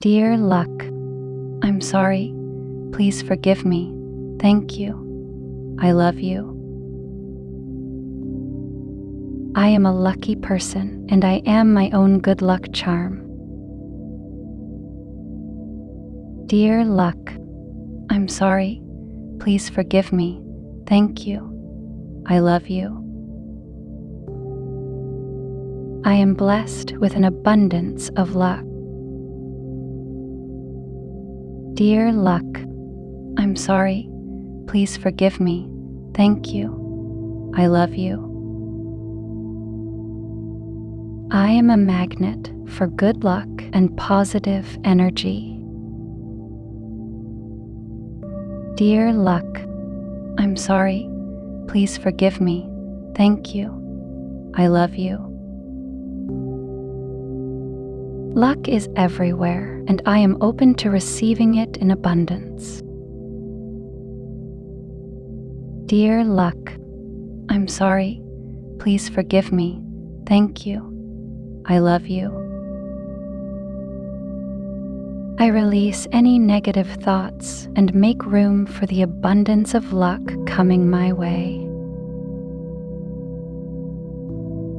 Dear luck, I'm sorry. Please forgive me. Thank you. I love you. I am a lucky person and I am my own good luck charm. Dear luck, I'm sorry. Please forgive me. Thank you. I love you. I am blessed with an abundance of luck. Dear luck, I'm sorry. Please forgive me. Thank you. I love you. I am a magnet for good luck and positive energy. Dear luck, I'm sorry. Please forgive me. Thank you. I love you. Luck is everywhere, and I am open to receiving it in abundance. Dear luck, I'm sorry. Please forgive me. Thank you. I love you. I release any negative thoughts and make room for the abundance of luck coming my way.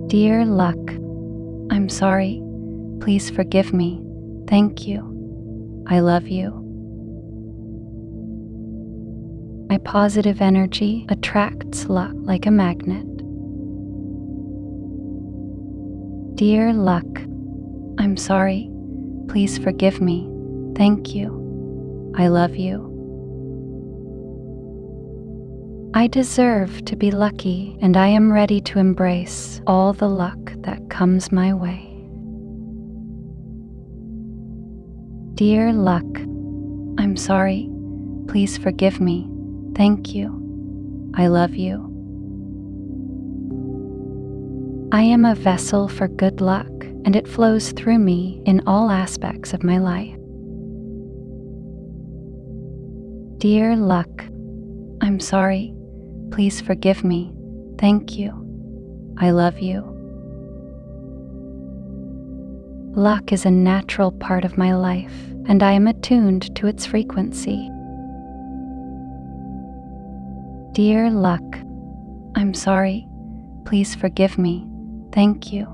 Dear luck, I'm sorry. Please forgive me. Thank you. I love you. My positive energy attracts luck like a magnet. Dear luck, I'm sorry. Please forgive me. Thank you. I love you. I deserve to be lucky, and I am ready to embrace all the luck that comes my way. Dear luck, I'm sorry. Please forgive me. Thank you. I love you. I am a vessel for good luck, and it flows through me in all aspects of my life. Dear luck, I'm sorry. Please forgive me. Thank you. I love you. Luck is a natural part of my life, and I am attuned to its frequency. Dear luck, I'm sorry. Please forgive me. Thank you.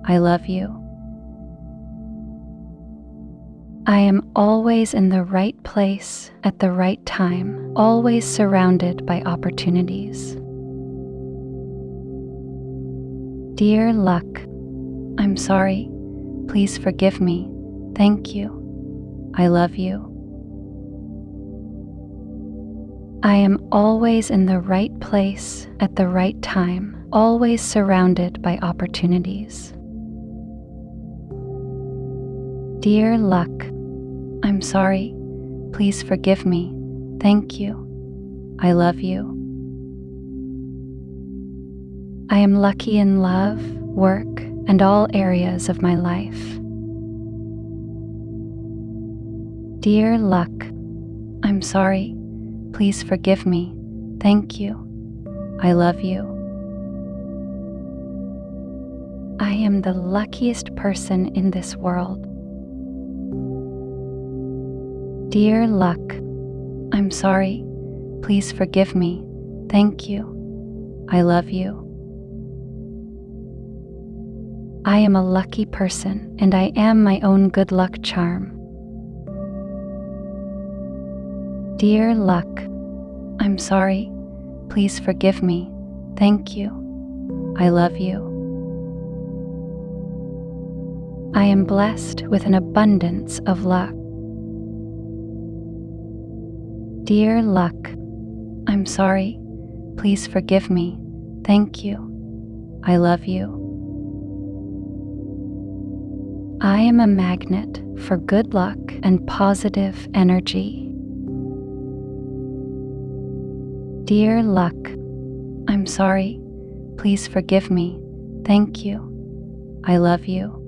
I love you. I am always in the right place at the right time, always surrounded by opportunities. Dear luck, I'm sorry. Please forgive me. Thank you. I love you. I am always in the right place at the right time, always surrounded by opportunities. Dear luck, I'm sorry. Please forgive me. Thank you. I love you. I am lucky in love, work, and all areas of my life. Dear luck, I'm sorry. Please forgive me. Thank you. I love you. I am the luckiest person in this world. Dear luck, I'm sorry. Please forgive me. Thank you. I love you. I am a lucky person, and I am my own good luck charm. Dear luck, I'm sorry. Please forgive me. Thank you. I love you. I am blessed with an abundance of luck. Dear luck, I'm sorry. Please forgive me. Thank you. I love you. I am a magnet for good luck and positive energy. Dear luck, I'm sorry. Please forgive me. Thank you. I love you.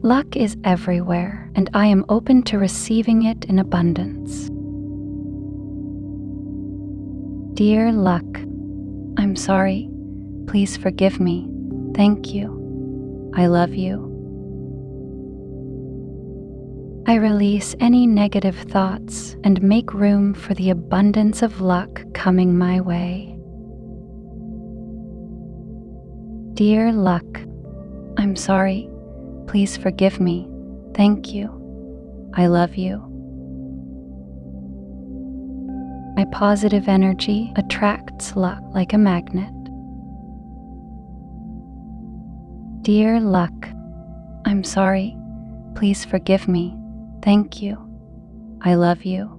Luck is everywhere, and I am open to receiving it in abundance. Dear luck, I'm sorry. Please forgive me. Thank you. I love you. I release any negative thoughts and make room for the abundance of luck coming my way. Dear luck, I'm sorry. Please forgive me. Thank you. I love you. My positive energy attracts luck like a magnet. Dear luck, I'm sorry. Please forgive me. Thank you. I love you.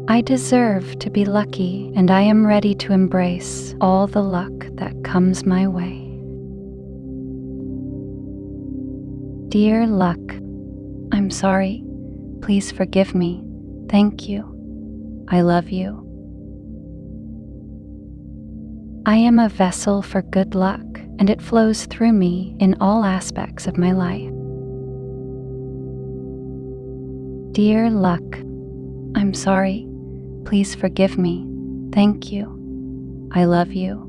I deserve to be lucky, and I am ready to embrace all the luck that comes my way. Dear luck, I'm sorry. Please forgive me. Thank you. I love you. I am a vessel for good luck, and it flows through me in all aspects of my life. Dear luck, I'm sorry. Please forgive me. Thank you. I love you.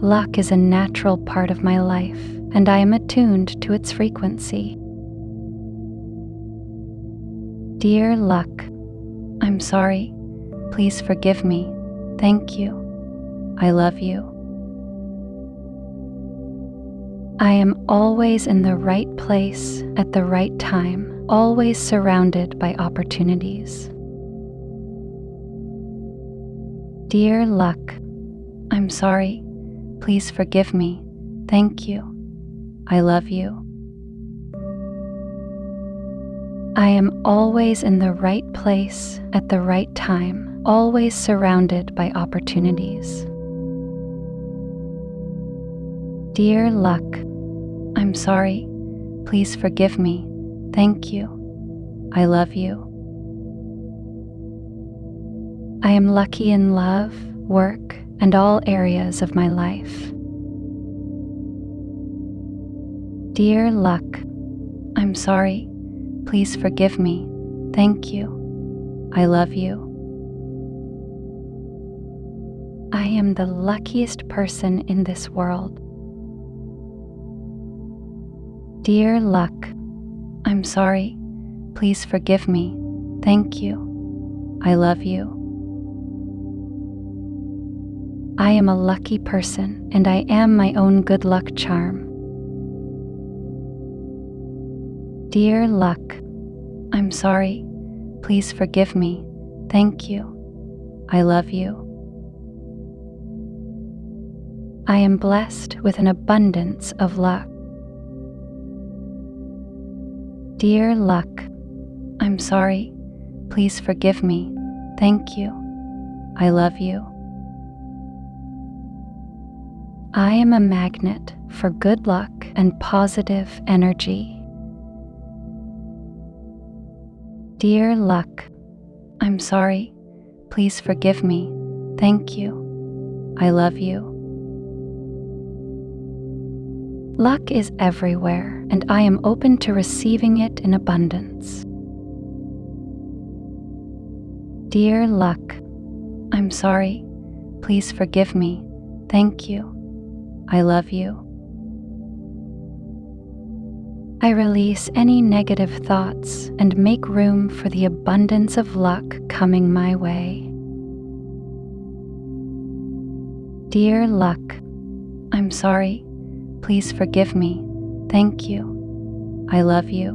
Luck is a natural part of my life, and I am attuned to its frequency. Dear luck, I'm sorry. Please forgive me. Thank you. I love you. I am always in the right place at the right time, always surrounded by opportunities. Dear luck, I'm sorry. Please forgive me. Thank you. I love you. I am always in the right place at the right time, always surrounded by opportunities. Dear luck, I'm sorry. Please forgive me. Thank you. I love you. I am lucky in love, work, and all areas of my life. Dear luck, I'm sorry. Please forgive me. Thank you. I love you. I am the luckiest person in this world. Dear luck, I'm sorry. Please forgive me. Thank you. I love you. I am a lucky person, and I am my own good luck charm. Dear luck, I'm sorry. Please forgive me. Thank you. I love you. I am blessed with an abundance of luck. Dear luck, I'm sorry. Please forgive me. Thank you. I love you. I am a magnet for good luck and positive energy. Dear luck, I'm sorry. Please forgive me. Thank you. I love you. Luck is everywhere, and I am open to receiving it in abundance. Dear luck, I'm sorry. Please forgive me. Thank you. I love you. I release any negative thoughts and make room for the abundance of luck coming my way. Dear luck, I'm sorry. Please forgive me. Thank you. I love you.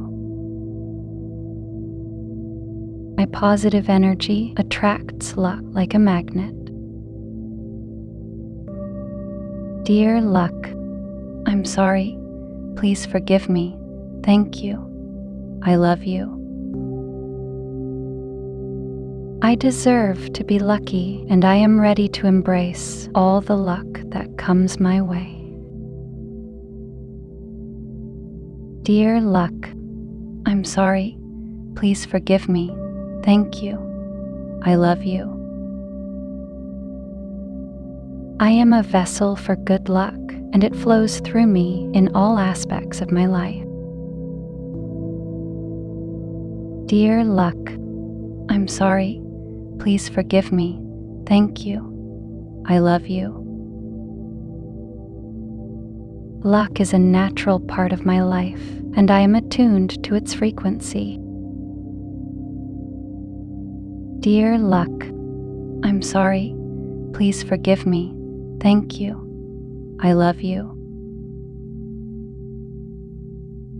My positive energy attracts luck like a magnet. Dear luck, I'm sorry. Please forgive me. Thank you. I love you. I deserve to be lucky, and I am ready to embrace all the luck that comes my way. Dear luck, I'm sorry. Please forgive me. Thank you. I love you. I am a vessel for good luck, and it flows through me in all aspects of my life. Dear luck, I'm sorry. Please forgive me. Thank you. I love you. Luck is a natural part of my life, and I am attuned to its frequency. Dear luck, I'm sorry. Please forgive me. Thank you. I love you.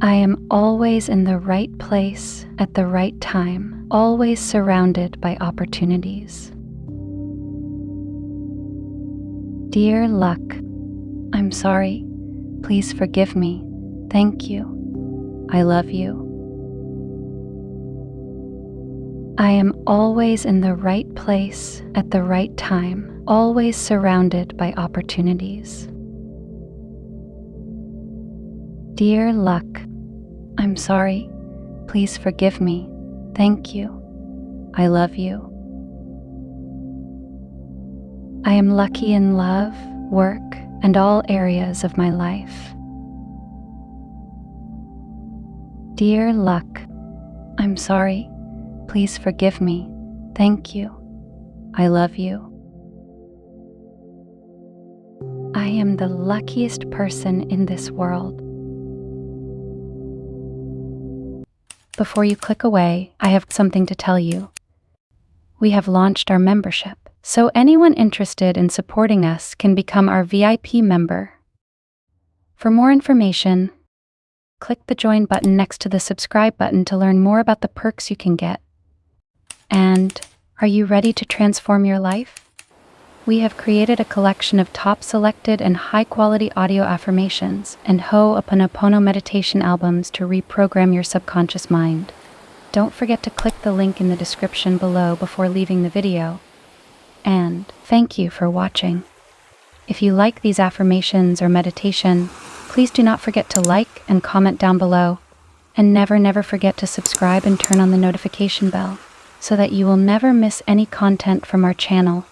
I am always in the right place at the right time, always surrounded by opportunities. Dear luck, I'm sorry. Please forgive me. Thank you. I love you. I am always in the right place at the right time, always surrounded by opportunities. Dear luck, I'm sorry. Please forgive me. Thank you. I love you. I am lucky in love, work, and all areas of my life. Dear luck, I'm sorry. Please forgive me. Thank you. I love you. I am the luckiest person in this world. Before you click away, I have something to tell you. We have launched our membership, so anyone interested in supporting us can become our VIP member. For more information, click the join button next to the subscribe button to learn more about the perks you can get. And are you ready to transform your life? We have created a collection of top selected and high-quality audio affirmations and Hooponopono meditation albums to reprogram your subconscious mind. Don't forget to click the link in the description below before leaving the video. And thank you for watching. If you like these affirmations or meditation, please do not forget to like and comment down below. And never forget to subscribe and turn on the notification bell so that you will never miss any content from our channel.